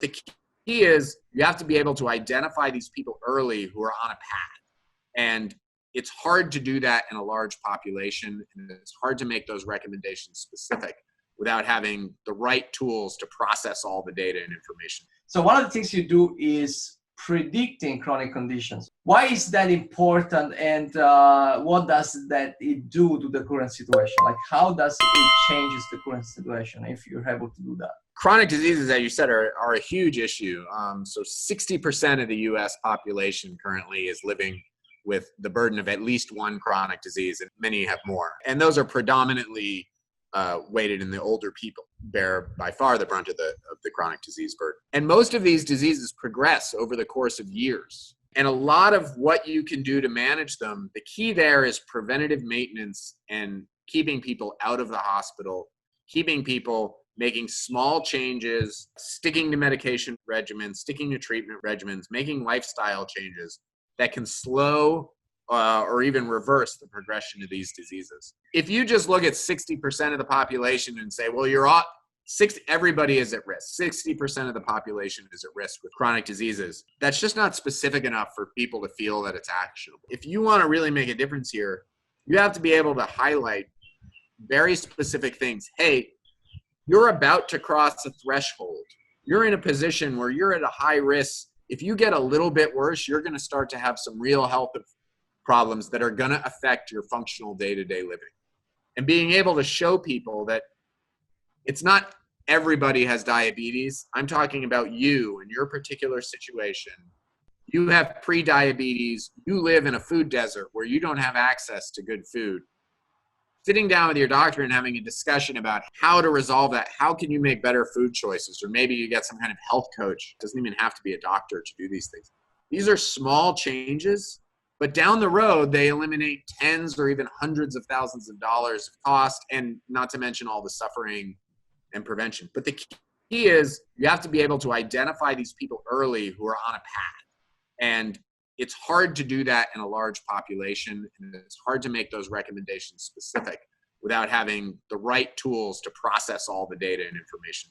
The key is you have to be able to identify these people early who are on a path. And it's hard to do that in a large population, and it's hard to make those recommendations specific without having the right tools to process all the data and information. So one of the things you do is predicting chronic conditions. Why is that important, and what does that it do to the current situation? Like, how does it changes the current situation if you're able to do that? Chronic diseases, as you said, are a huge issue. So 60% of the US population currently is living with the burden of at least one chronic disease, and many have more. And those are predominantly weighted in the older people, bear by far the brunt of the chronic disease burden. And most of these diseases progress over the course of years. And a lot of what you can do to manage them, the key there is preventative maintenance and keeping people out of the hospital, keeping people making small changes, sticking to medication regimens, sticking to treatment regimens, making lifestyle changes that can slow or even reverse the progression of these diseases. If you just look at 60% of the population and say, well, everybody is at risk. 60% of the population is at risk with chronic diseases. That's just not specific enough for people to feel that it's actionable. If you want to really make a difference here, you have to be able to highlight very specific things. Hey, you're about to cross a threshold. You're in a position where you're at a high risk. If you get a little bit worse, you're going to start to have some real health problems that are going to affect your functional day-to-day living. And being able to show people that it's not everybody has diabetes. I'm talking about you and your particular situation. You have pre-diabetes. You live in a food desert where you don't have access to good food. Sitting down with your doctor and having a discussion about how to resolve that. How can you make better food choices? Or maybe you get some kind of health coach. It doesn't even have to be a doctor to do these things. These are small changes, but down the road, they eliminate tens or even hundreds of thousands of dollars of cost, and not to mention all the suffering and prevention. But the key is you have to be able to identify these people early who are on a path. And it's hard to do that in a large population, and it's hard to make those recommendations specific without having the right tools to process all the data and information.